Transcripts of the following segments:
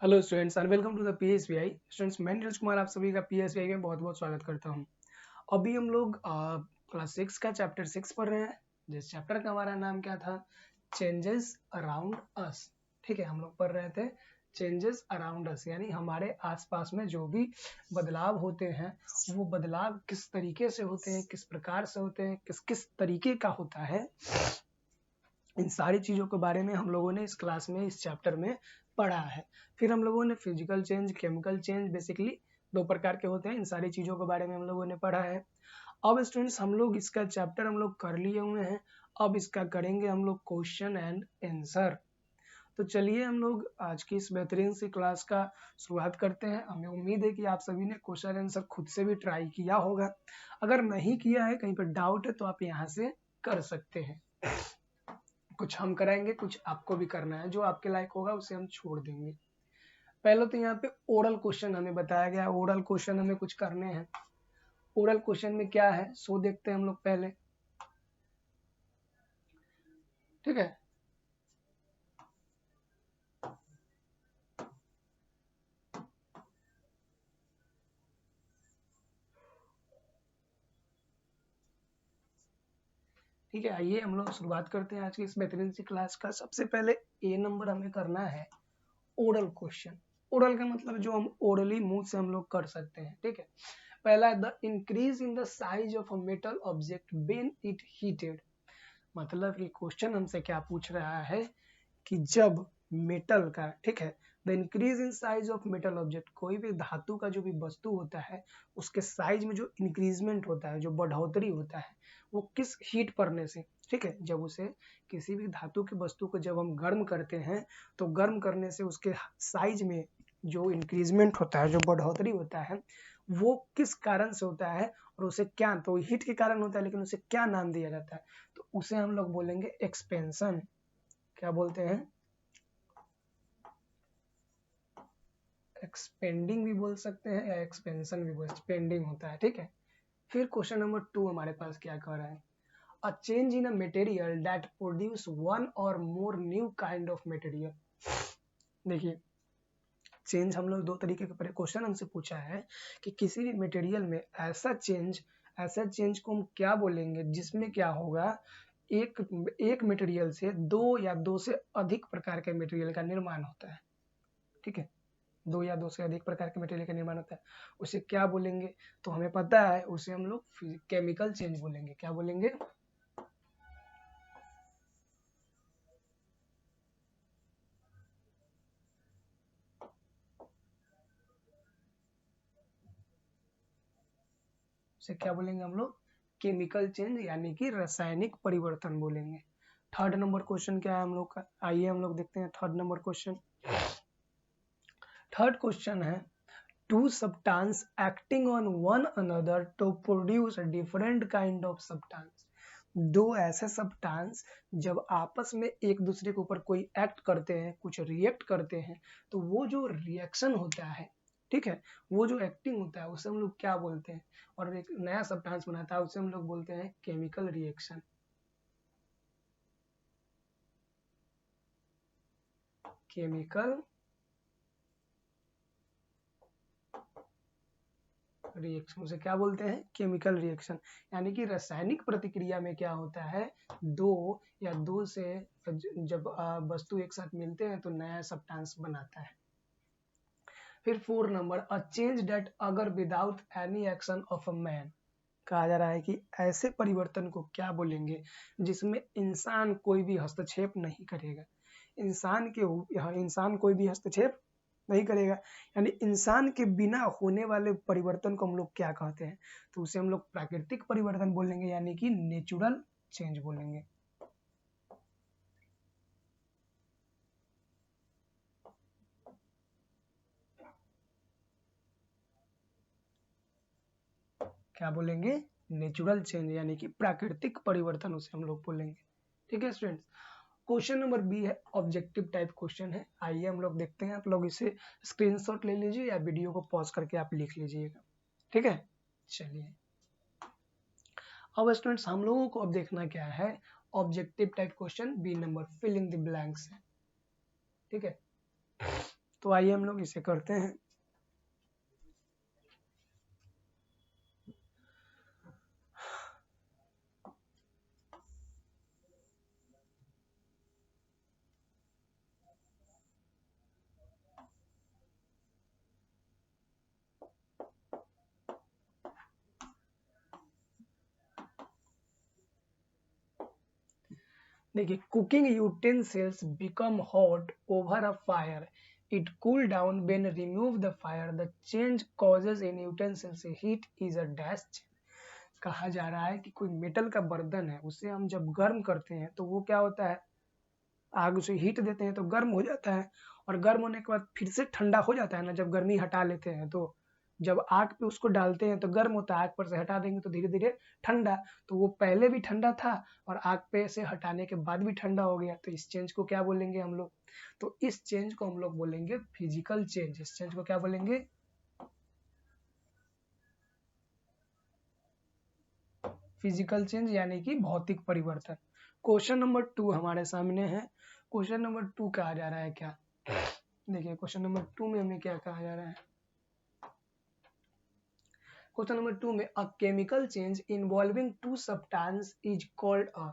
Hello students and welcome to the PSVI. Students मैं नीरज कुमार आप सभी का पीएसवीआई में बहुत बहुत स्वागत करता हूं। अभी हम लोग क्लास 6 का चैप्टर 6 पढ़ रहे हैं, जिस चैप्टर का हमारा नाम क्या था, चेंजेस अराउंड अस। ठीक है, हम लोग पढ़ रहे थे चेंजेस अराउंड अस, यानी हमारे आसपास में जो भी बदलाव होते हैं वो बदलाव किस तरीके से होते हैं, किस प्रकार से होते हैं, किस किस तरीके का होता है। इन सारी चीज़ों के बारे में हम लोगों ने इस क्लास में, इस चैप्टर में पढ़ा है। फिर हम लोगों ने physical change, chemical change, basically 2 प्रकार के होते हैं, इन सारी चीज़ों के बारे में हम लोगों ने पढ़ा है। अब स्टूडेंट्स हम लोग इसका चैप्टर हम लोग कर लिए हुए हैं, अब इसका करेंगे हम लोग क्वेश्चन एंड आंसर। तो चलिए हम लोग आज की इस बेहतरीन सी क्लास का शुरुआत करते हैं। हमें उम्मीद है कि आप सभी ने क्वेश्चन आंसर खुद से भी ट्राई किया होगा। अगर नहीं किया है, कहीं पर डाउट है, तो आप यहाँ से कर सकते हैं। कुछ हम कराएंगे, कुछ आपको भी करना है, जो आपके लायक होगा उसे हम छोड़ देंगे। पहले तो यहाँ पे ओरल क्वेश्चन हमें बताया गया है, ओरल क्वेश्चन हमें कुछ करने हैं। ओरल क्वेश्चन में क्या है सो देखते हैं हम लोग पहले। ठीक है, ठीक है, आइए हम लोग शुरुआत करते हैं आज की इस बेहतरीन सी क्लास का। सबसे पहले ए नंबर हमें करना है ओरल क्वेश्चन। ओरल का मतलब जो हम ओरली मुंह से हम लोग कर सकते हैं। ठीक है, पहला the increase in the size of a metal object when it heated. मतलब कि क्वेश्चन हमसे क्या पूछ रहा है कि जब मेटल का, ठीक है, the increase in size of metal object, कोई भी धातु का जो भी वस्तु होता है उसके साइज में जो इंक्रीजमेंट होता है, जो बढ़ोतरी होता है, वो किस हीट पड़ने से। ठीक है, जब उसे किसी भी धातु की वस्तु को जब हम गर्म करते हैं तो गर्म करने से उसके साइज में जो इंक्रीजमेंट होता है, जो बढ़ोतरी होता है, वो किस कारण से होता है और उसे क्या, तो हीट के कारण होता है, लेकिन उसे क्या नाम दिया जाता है, तो उसे हम लोग बोलेंगे एक्सपेंशन। क्या बोलते हैं, एक्सपेंडिंग भी बोल सकते हैं या एक्सपेंशन भी बोल, एक्सपेंडिंग होता है। ठीक है, फिर क्वेश्चन नंबर 2 हमारे पास क्या कह रहा है, a change in a material that produce one or more new kind of material. देखिए, चेंज हम लोग 2 तरीके के क्वेश्चन हमसे पूछा है कि किसी भी मटेरियल में ऐसा चेंज को हम क्या बोलेंगे जिसमें क्या होगा, एक एक मटेरियल से 2 या 2 से अधिक प्रकार के मटेरियल का निर्माण होता है। ठीक है, 2 या 2 से अधिक प्रकार के मटेरियल का निर्माण होता है, उसे क्या बोलेंगे, तो हमें पता है उसे हम लोग केमिकल चेंज बोलेंगे। क्या बोलेंगे, उसे क्या बोलेंगे हम लोग, केमिकल चेंज, यानी कि रासायनिक परिवर्तन बोलेंगे। थर्ड नंबर क्वेश्चन क्या है हम लोग का, आइए हम लोग देखते हैं third number question. Third question है, to substance acting on one another to produce a different kind of substance। दो ऐसे सब्सटेंस जब आपस में एक दूसरे के ऊपर कोई एक्ट करते हैं, कुछ रिएक्ट करते हैं, तो वो जो रिएक्शन होता है, ठीक है, वो जो एक्टिंग होता है उसे हम लोग क्या बोलते हैं, और एक नया सब्सटेंस बनाता है उसे हम लोग बोलते हैं केमिकल रिएक्शन। केमिकल रिएक्शन, उसे क्या बोलते हैं, केमिकल रिएक्शन। यानी कि रासायनिक प्रतिक्रिया में क्या होता है, 2 या 2 से जब वस्तु एक साथ मिलते हैं तो नया सब्सटेंस बनाता है। फिर 4 नंबर, अ चेंज डेट अगर without any action of a man. कहा जा रहा है कि ऐसे परिवर्तन को क्या बोलेंगे जिसमें इंसान कोई भी हस्तक्षेप नहीं करेगा। इंसान कोई भी हस्तक्षेप नहीं करेगा, यानी इंसान के बिना होने वाले परिवर्तन को हम लोग क्या कहते हैं, तो उसे हम लोग प्राकृतिक परिवर्तन बोलेंगे, यानी कि नेचुरल चेंज बोलेंगे। क्या बोलेंगे, नेचुरल चेंज, यानी कि प्राकृतिक परिवर्तन उसे हम लोग बोलेंगे। ठीक है स्टूडेंट्स, क्वेश्चन नंबर बी है, ऑब्जेक्टिव टाइप क्वेश्चन है। आइए हम लोग देखते हैं, आप लोग इसे स्क्रीनशॉट ले लीजिए या वीडियो को पॉज करके आप लिख लीजिएगा। ठीक है, चलिए अब स्टूडेंट्स हम लोगों को अब देखना क्या है, objective type question B number, fill in the blanks है। ठीक है, तो आइए हम लोग इसे करते हैं। देखिए, cooking utensils become hot over a fire, it cool down when remove the fire, the change causes in utensils heat is a dash. कहा जा रहा है कि कोई मेटल का बर्तन है, उसे हम जब गर्म करते हैं तो वो क्या होता है, आग उसे हीट देते हैं तो गर्म हो जाता है, और गर्म होने के बाद फिर से ठंडा हो जाता है ना, जब गर्मी हटा लेते हैं तो जब आग पे उसको डालते हैं तो गर्म होता है, आग पर से हटा देंगे तो धीरे धीरे ठंडा। तो वो पहले भी ठंडा था और आग पे से हटाने के बाद भी ठंडा हो गया, तो इस चेंज को क्या बोलेंगे हम लोग, तो इस चेंज को हम लोग बोलेंगे फिजिकल चेंज। इस चेंज को क्या बोलेंगे, फिजिकल चेंज यानी कि भौतिक परिवर्तन। क्वेश्चन नंबर 2 हमारे सामने है। क्वेश्चन नंबर 2 कहा जा रहा है क्या, देखिए क्वेश्चन नंबर 2 में हमें क्या कहा जा रहा है। क्वेश्चन नंबर 2 में a chemical change involving two substance is called a,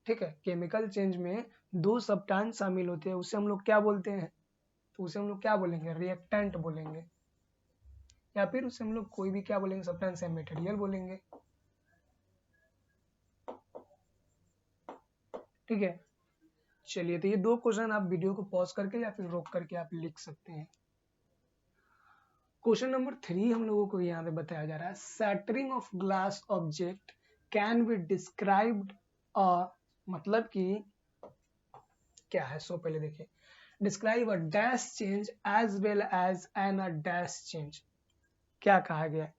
ठीक है, केमिकल चेंज में दो सब्सटेंस शामिल होते हैं, उसे हम लोग क्या बोलते हैं, तो उसे हम लोग क्या बोलेंगे, रिएक्टेंट बोलेंगे, या फिर उसे हम लोग कोई भी क्या बोलेंगे, सब्सटेंस या मटेरियल बोलेंगे। ठीक है, चलिए, तो ये दो क्वेश्चन आप वीडियो को पॉज करके या फिर रोक करके आप लिख सकते हैं। क्वेश्चन नंबर 3 हम लोगों को यहाँ पे बताया जा रहा है, shattering of glass object can be described a, मतलब कि क्या है, सो पहले देखिए, describe a dash change as well as an a dash change. क्या कहा गया है,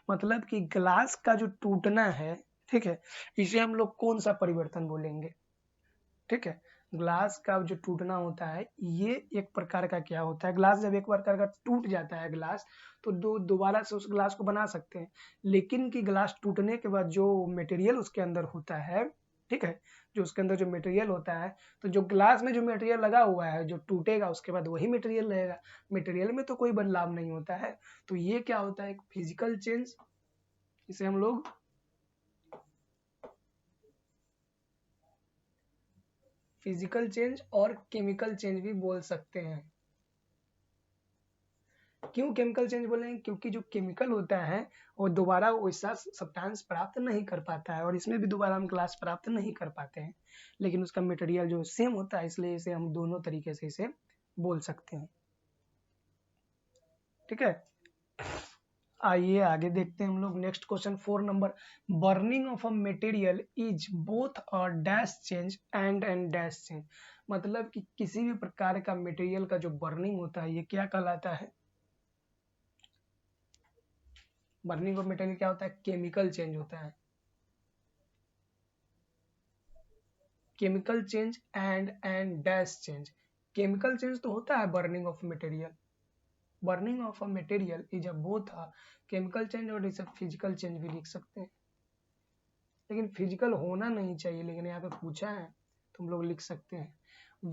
मतलब कि ग्लास का जो टूटना है, ठीक है, इसे हम लोग कौन सा परिवर्तन बोलेंगे। ठीक है, ग्लास का जो टूटना होता है ये एक प्रकार का क्या होता है, ग्लास जब एक प्रकार का टूट जाता है ग्लास, तो दोबारा से उस ग्लास को बना सकते हैं, लेकिन कि ग्लास टूटने के बाद जो मटेरियल उसके अंदर होता है, ठीक है, जो उसके अंदर जो मटेरियल होता है, तो जो ग्लास में जो मटेरियल लगा हुआ है जो टूटेगा उसके बाद वही मटेरियल रहेगा, मटेरियल में तो कोई बदलाव नहीं होता है। तो ये क्या होता है, एक फिजिकल चेंज, इसे हम लोग फिजिकल चेंज और केमिकल चेंज भी बोल सकते हैं। क्यों केमिकल चेंज बोलेंगे, क्योंकि जो केमिकल होता है वो दोबारा वैसा सब्सटेंस प्राप्त नहीं कर पाता है, और इसमें भी दोबारा हम क्लास प्राप्त नहीं कर पाते हैं, लेकिन उसका मटेरियल जो सेम होता है, इसलिए इसे हम दोनों तरीके से इसे बोल सकते हैं। ठीक है, आइए आगे देखते हैं हम लोग। Next question 4 number, burning of a material is both a dash change and dash change, मतलब कि किसी भी प्रकार का मटेरियल का जो बर्निंग होता है ये क्या कहलाता है, बर्निंग ऑफ मटेरियल क्या होता है, केमिकल चेंज होता है, chemical change and dash change. Chemical change तो होता है burning of material, burning of a material is a both a chemical change और इसे फिजिकल चेंज भी लिख सकते हैं, लेकिन फिजिकल होना नहीं चाहिए, लेकिन यहाँ पे पूछा है तो हम लोग लिख सकते हैं।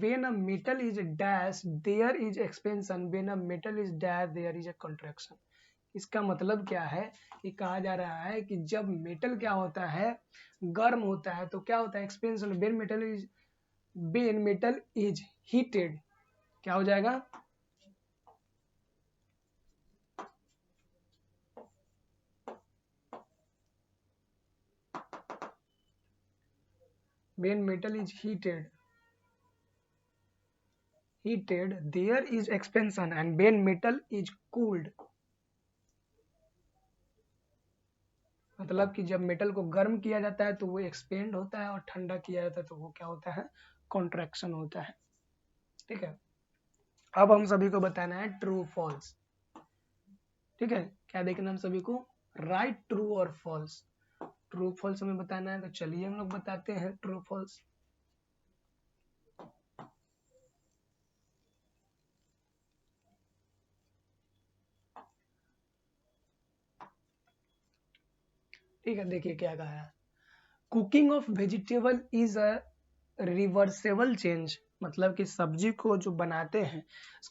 When a metal is dash there is expansion, when a metal is dash there is a contraction। इसका मतलब क्या है कि कहा जा रहा है कि जब मेटल क्या होता है, गर्म होता है तो क्या होता है, expansion. When metal is heated, क्या हो जाएगा, when metal is heated there is expansion and when metal is cooled, मतलब कि जब मेटल को गर्म किया जाता है तो वो एक्सपेंड होता है और ठंडा किया जाता है तो वो क्या होता है, कॉन्ट्रैक्शन होता है। ठीक है, अब हम सभी को बताना है ट्रू फॉल्स। ठीक है, क्या देखना हम सभी को, राइट ट्रू और फॉल्स, ट्रू फॉल्स हमें बताना है, तो चलिए हम लोग बताते हैं ट्रू फॉल्स। ठीक है, देखिए क्या कहा है, cooking of vegetable is a reversible change, मतलब कि सब्जी को जो बनाते हैं,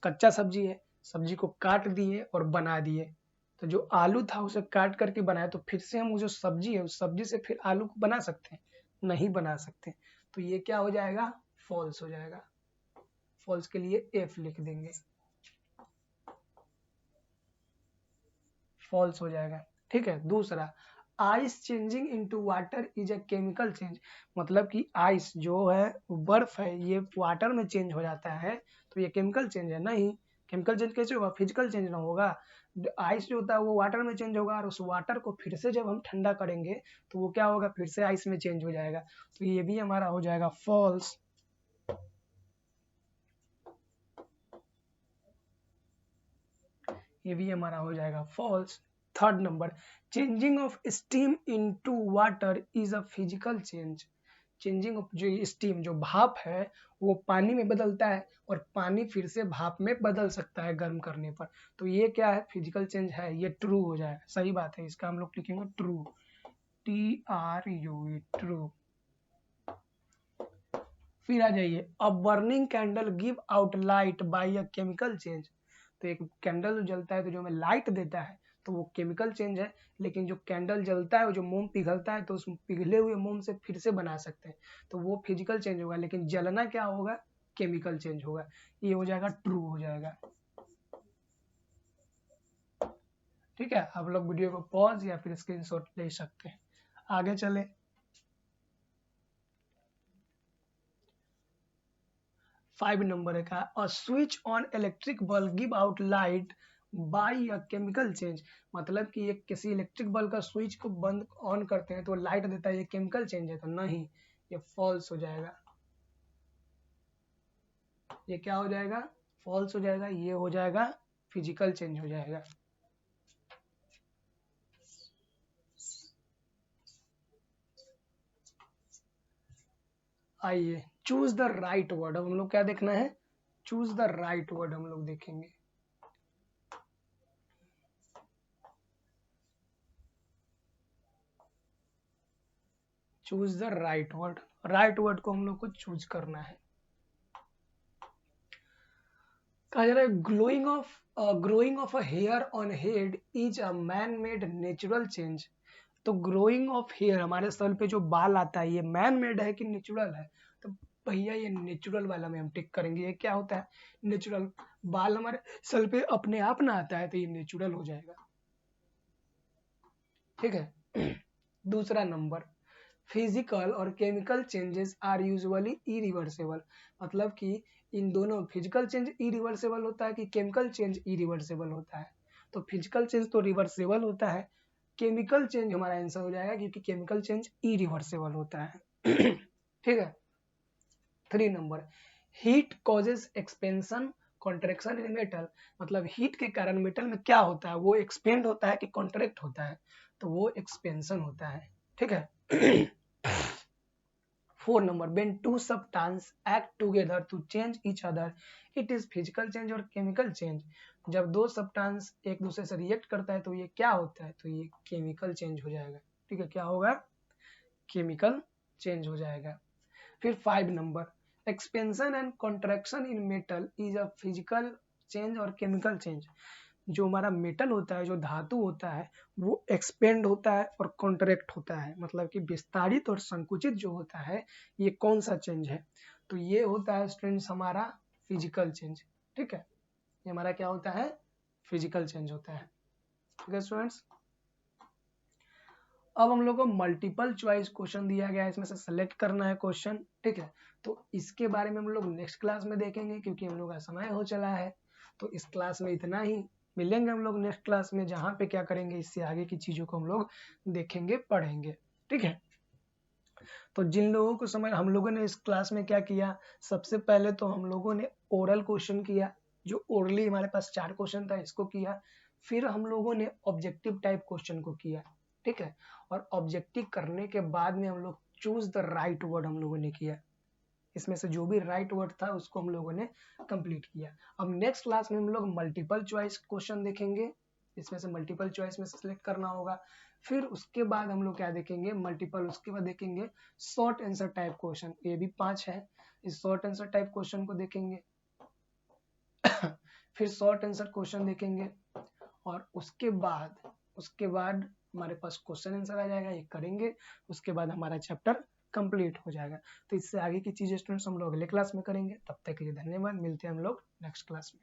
कच्चा सब्जी है, सब्जी को काट दिए और बना दिए, तो जो आलू था उसे काट करके बनाया, तो फिर से हम वो जो सब्जी है उस सब्जी से फिर आलू को बना सकते हैं? नहीं बना सकते। तो ये क्या हो जाएगा? फॉल्स हो जाएगा। फॉल्स के लिए एफ लिख देंगे, फॉल्स हो जाएगा। ठीक है। दूसरा, ice changing into water is a chemical change, मतलब कि आइस जो है वो बर्फ है, ये वाटर में चेंज हो जाता है, तो ये केमिकल चेंज है? नहीं। केमिकल चेंज कैसे होगा? फिजिकल चेंज ना होगा। आइस जो होता है वो वाटर में चेंज होगा, और उस वाटर को फिर से जब हम ठंडा करेंगे तो वो क्या होगा? फिर से आइस में चेंज हो जाएगा। तो ये भी हमारा हो जाएगा फॉल्स। ये भी हमारा हो जाएगा false. Third number, changing of steam into water is a physical change. Changing of जो स्टीम, जो भाप है, वो पानी में बदलता है, और पानी फिर से भाप में बदल सकता है गर्म करने पर। तो ये क्या है? फिजिकल चेंज है। ये ट्रू हो जाएगा। सही बात है, इसका हम लोग लिखेंगे ट्रू, TRU, ट्रू। फिर आ जाइए, अ burning candle give out light by a chemical change. तो एक कैंडल जो जलता है तो जो हमें लाइट देता है तो वो केमिकल चेंज है, लेकिन जो कैंडल जलता है, वो जो मोम पिघलता है, तो उस पिघले हुए मोम से फिर से बना सकते हैं, तो वो फिजिकल चेंज होगा, लेकिन जलना क्या होगा? केमिकल चेंज होगा। ये हो जाएगा ट्रू हो जाएगा। ठीक है। आप लोग वीडियो को पॉज या फिर स्क्रीनशॉट ले सकते हैं। आगे चले। 5 नंबर है का, a switch on electric bulb give out light by a chemical change, मतलब कि एक किसी इलेक्ट्रिक बल्ब का स्विच को बंद ऑन करते हैं तो लाइट देता है, ये केमिकल चेंज है? तो नहीं, ये फॉल्स हो जाएगा। ये क्या हो जाएगा? फॉल्स हो जाएगा। ये हो जाएगा फिजिकल चेंज हो जाएगा। आइए, चूज द राइट वर्ड। हम लोग क्या देखना है? चूज द राइट वर्ड हम लोग देखेंगे। Choose the right word. Right word को हम लोग को चूज करना है। कहा जा रहा है, growing of a hair on head is a man made natural change. तो ग्रोइंग ऑफ हेयर, हमारे सर पे जो बाल आता है, ये मैन मेड है कि नेचुरल है? तो भैया ये नेचुरल वाला में हम टिक करेंगे। ये क्या होता है? नेचुरल। बाल हमारे सर पे अपने आप ना आता है, तो ये नेचुरल हो जाएगा। ठीक है। दूसरा नंबर, फिजिकल और chemical changes are usually irreversible, मतलब कि इन दोनों, फिजिकल चेंज इरिवर्सिबल होता है कि केमिकल चेंज इरिवर्सिबल होता है? तो फिजिकल चेंज तो रिवर्सिबल होता है, केमिकल चेंज हमारा आंसर हो जाएगा, क्योंकि केमिकल चेंज इरिवर्सिबल होता है। ठीक है। 3 number, heat causes expansion contraction इन मेटल, मतलब हीट के कारण मेटल में क्या होता है? वो एक्सपेंड होता है कि कॉन्ट्रैक्ट होता है? तो वो एक्सपेंशन होता है। ठीक है। 4 number, when two substances act together to change each other it is physical change और chemical change। जब दो सब्सटेंस एक दूसरे से रिएक्ट करता है तो ये क्या होता है? तो ये केमिकल चेंज हो जाएगा। ठीक है। क्या होगा? केमिकल चेंज हो जाएगा। फिर 5 number, expansion and contraction in metal is a physical change और केमिकल चेंज। जो हमारा मेटल होता है, जो धातु होता है, वो एक्सपेंड होता है और कॉन्ट्रैक्ट होता है, मतलब कि विस्तारित और संकुचित जो होता है, ये कौन सा चेंज है? तो ये होता है स्टूडेंट्स हमारा फिजिकल चेंज। ठीक है। ये हमारा क्या होता है? फिजिकल चेंज होता है। ठीक है स्टूडेंट्स। अब हम लोग को मल्टीपल चॉइस क्वेश्चन दिया गया है, इसमें से सेलेक्ट करना है क्वेश्चन। ठीक है। तो इसके बारे में हम लोग नेक्स्ट क्लास में देखेंगे, क्योंकि हम लोग का समय हो चला है। तो इस क्लास में इतना ही। मिलेंगे हम लोग नेक्स्ट क्लास में, जहाँ पे क्या करेंगे, इससे आगे की चीजों को हम लोग देखेंगे, पढ़ेंगे। ठीक है। तो जिन लोगों को समझ, हम लोगों ने इस क्लास में क्या किया, सबसे पहले तो हम लोगों ने ओरल क्वेश्चन किया, जो ओरली हमारे पास 4 क्वेश्चन था, इसको किया। फिर हम लोगों ने ऑब्जेक्टिव टाइप क्वेश्चन को किया। ठीक है। और ऑब्जेक्टिव करने के बाद में हम लोग चूज द राइट वर्ड हम लोगों ने किया। इसमें से जो भी राइट वर्ड था उसको हम लोगों ने कंप्लीट किया। अब नेक्स्ट क्लास में हम लोग मल्टीपल चॉइस क्वेश्चन देखेंगे। इसमें से मल्टीपल चॉइस में से सिलेक्ट करना होगा। फिर उसके बाद हम लोग क्या देखेंगे, मल्टीपल, उसके बाद देखेंगे शॉर्ट आंसर टाइप क्वेश्चन, ये भी 5 है, इस शॉर्ट आंसर टाइप क्वेश्चन को देखेंगे। फिर शॉर्ट आंसर क्वेश्चन देखेंगे और उसके बाद हमारे पास क्वेश्चन आंसर आ जाएगा, ये करेंगे, उसके बाद हमारा चैप्टर कंप्लीट हो जाएगा। तो इससे आगे की चीजें स्टूडेंट्स हम लोग अगले क्लास में करेंगे। तब तक के लिए धन्यवाद, मिलते हैं हम लोग नेक्स्ट क्लास में।